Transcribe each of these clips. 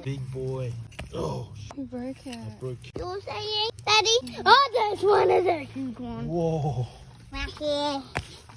big boy. Oh, You broke it. I broke it. You're saying, Daddy? Oh, this one is a huge one. Whoa. Right here.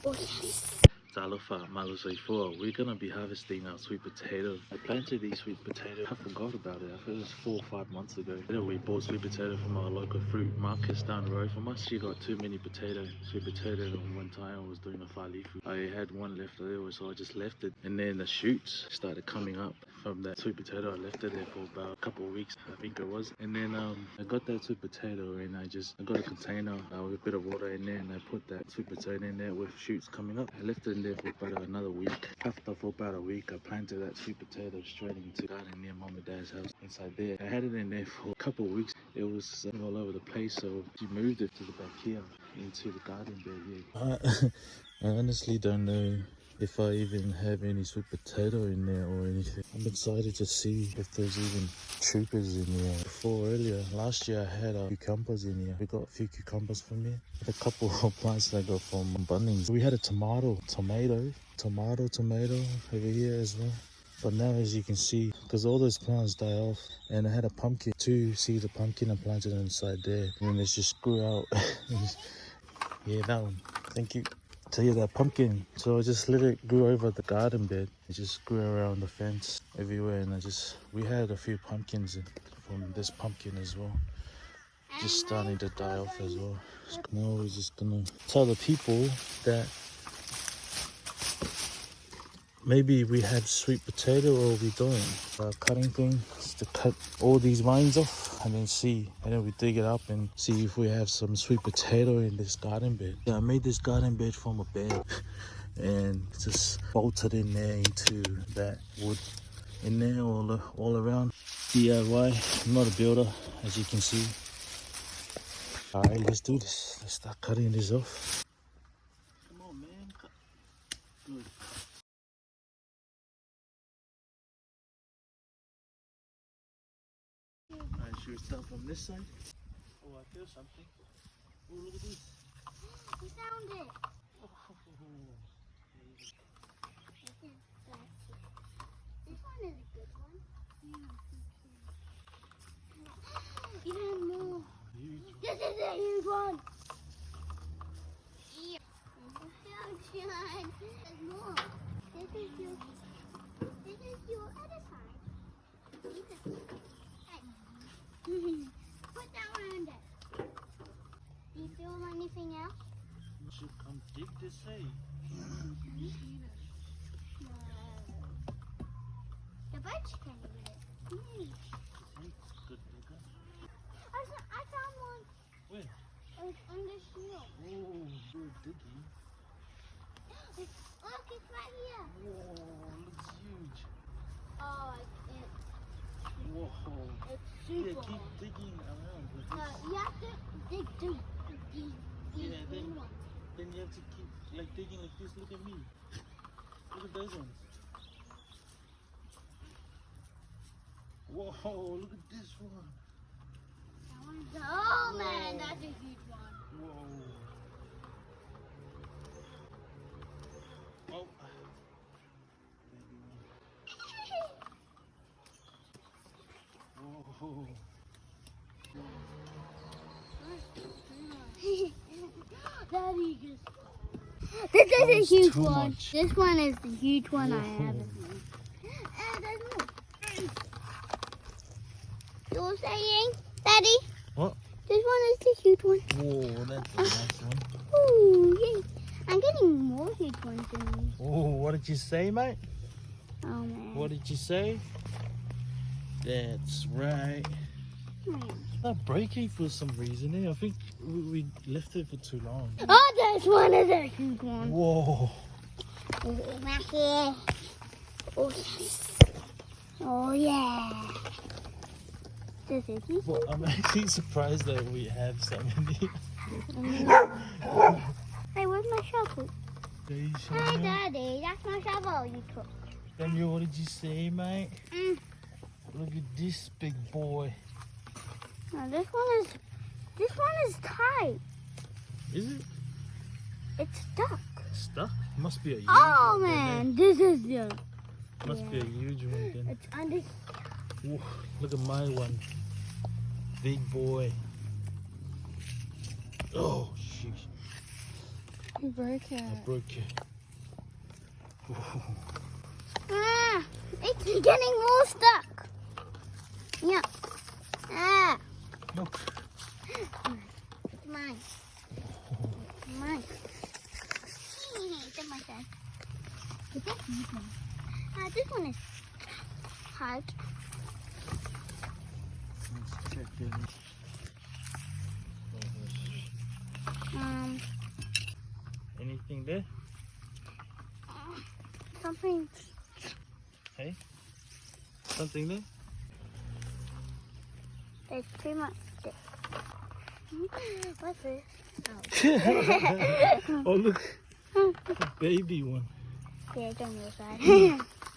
Oh, yes. Talofa, Malusai, we're gonna be harvesting our sweet potato. I planted these sweet potatoes. I forgot about it. I think it was 4 or 5 months ago. We bought sweet potato from our local fruit market down the road from us. She got too many sweet potato. And one time I was doing a falifu. I had one left over, so I just left it. And then the shoots started coming up from that sweet potato. I left it there for about a couple of weeks, I think it was. And then I got that sweet potato and I got a container with a bit of water in there, and I put that sweet potato in there with shoots coming up. I left it in there for about another week. After for about a week, I planted that sweet potato straight into the garden near Mom and Dad's house inside there. I had it in there for a couple of weeks. It was all over the place, so she moved it to the back here into the garden bed here. I honestly don't know if I even have any sweet potato in there or anything. I'm excited to see if there's even troopers in here. Before earlier, last year I had cucumbers in here. We got a few cucumbers from here. A couple of plants that I got from Bunnings. We had a tomato over here as well. But now, as you can see, because all those plants die off, and I had a pumpkin, 2 seeds of pumpkin, and planted inside there, and it just grew out. Yeah, that one. Thank you. So yeah, that pumpkin. So I just let it grow over the garden bed. It just grew around the fence everywhere, and we had a few pumpkins from this pumpkin as well. Just starting to die off as well. Now we're just gonna tell the people that maybe we have sweet potato or we don't. Cutting thing is to cut all these vines off and then we dig it up and see if we have some sweet potato in this garden bed. Yeah, I made this garden bed from a bed and just bolted in there into that wood in there all around. DIY, I'm not a builder, as you can see. Alright, let's do this. Let's start cutting this off. Come on, man. Cut. Good. Alright, should we start from this side? Oh, I feel something. Oh, look at this. We found it. Oh. This one is a good one. Even more. This is a huge one. Yeah. There's more. This is your other side. Put that around it. Do you feel anything else? You should come dig this, hey. No. The birds can eat it. Good digger. I found one. Where? On the shield. Oh, good digging. Look, it's right here. Whoa, looks huge. Oh, it's Whoa. super. Yeah, keep digging around with this. You have to dig deep. Yeah, then you have to keep like digging like this. Look at me. Look at those ones. Whoa, look at this one. That one's, oh man, that's a huge one. Whoa. Oh. Whoa. Daddy just... This is a huge too one. much. This one is the huge one I have. There's more. You're saying, Daddy? What? This one is the huge one. Whoa, that's a nice one. Ooh, yay. I'm getting more huge ones than these. Oh, what did you say, mate? Oh man. What did you say? That's right. Man. Not breaking for some reason. I think we left it for too long. Oh, this one is a huge one. Whoa. Back here. Oh, yes. Oh, yeah. This is huge. Well, I'm actually surprised that we have some in here. Hey, where's my shovel? Hey, Hey, Daddy, that's my shovel you took. Daniel, what did you say, mate? Look at this big boy. No, this one is tight. Is it? It's stuck. Stuck? Must be a huge Oh one. man, this is the. Must be a huge one then. It's under. Ooh, look at my one. Big boy. Oh, sheesh. You broke it. I broke it. Ooh. Ah, it's getting more stuck. Yeah. Ah. Look. It's mine. It's mine. It's my turn. Is this one? This one is hard. Let's check it. Anything there? Something. Hey? Something there? There's too much stick. What's this? Oh, look. A baby one. Yeah, it's on your side.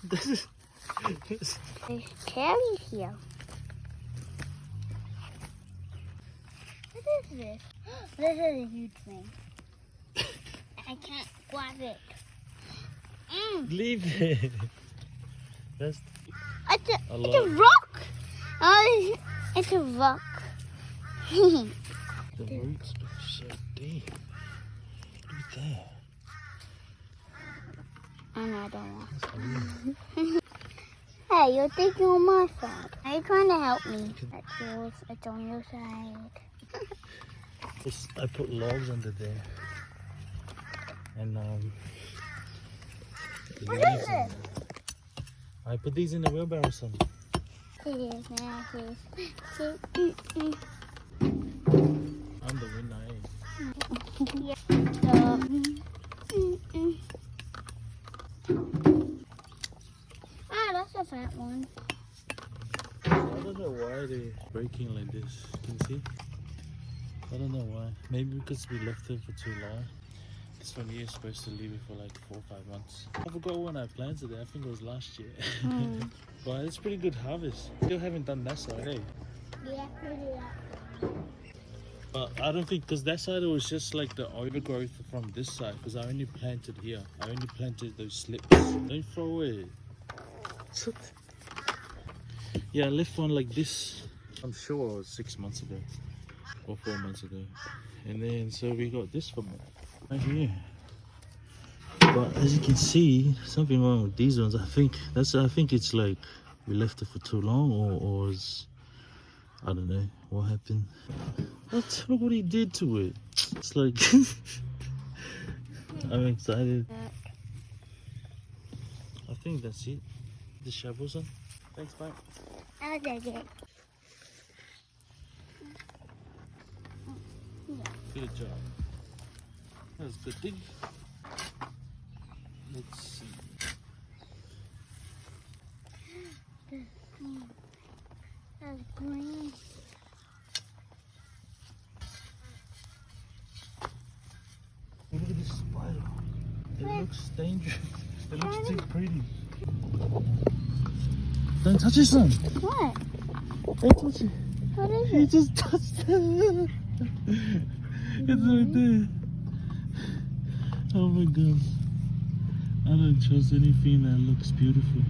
This is. There's cherry here. What is this? This is a huge thing. I can't grab it. Leave it. That's It's a lot. rock. Oh, it's a rock. The roots look so deep. Look at that. And I don't want. Hey, you're taking on my side. Are you trying to help me? That's yours. It's on your side. I put logs under there. And What is leaves in this? there. I put these in the wheelbarrow, son. It is now. I'm the winner, eh? Yeah. Ah, that's a fat one. I don't know why they're breaking like this. Can you see? I don't know why. Maybe because we left it for too long. This one here is supposed to leave it for like 4 or 5 months. I forgot when I planted it. I think it was last year. But it's pretty good harvest. Still haven't done that side, eh? Yeah, pretty that. But I don't think, because that side it was just like the overgrowth from this side. Because I only planted here. I only planted those slips. Don't throw it. Yeah, I left one like this. I'm sure it was 6 months ago. Or 4 months ago. And then, so we got this one right here. But as you can see, something wrong with these ones. I think it's like we left it for too long, or it's, I don't know what happened. Look what he did to it. It's like I'm excited. I think that's it. The shovel, son. Thanks, mate. I'll take it. Good job. That was a good dig. Let's see. That's green. Look at this spider. It looks dangerous. It looks too pretty. Don't touch it, son. What? Don't touch it. What is He it? just touched it. It's right there. Oh my god. I don't trust anything that looks beautiful.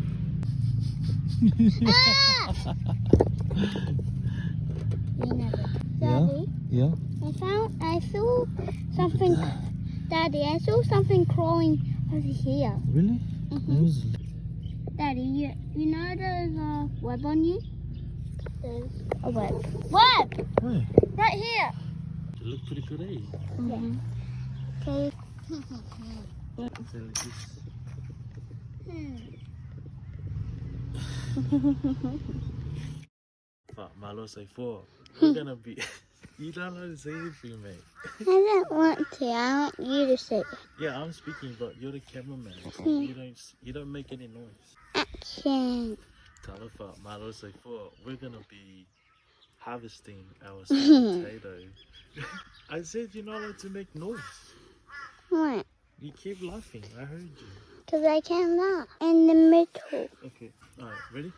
Ah! You never. Daddy, Yeah? I saw something. Daddy, I saw something crawling over here. Really? Mhm. It was... Daddy, you know there's a web on you? There's a web. Web! Where? Right here. It looked pretty good, eh? Mm-hmm. Okay. It's like this. Malo say 4. We're gonna be... You don't know to say anything, mate. I don't want to. I want you to say Yeah, I'm speaking, but you're the cameraman. You don't make any noise. action. Talofa, Malo say 4. We're gonna be harvesting our sweet potato. I said you're not allowed to make noise. What? You keep laughing. I heard you. Because I can laugh. In the middle. Okay. Alright, ready?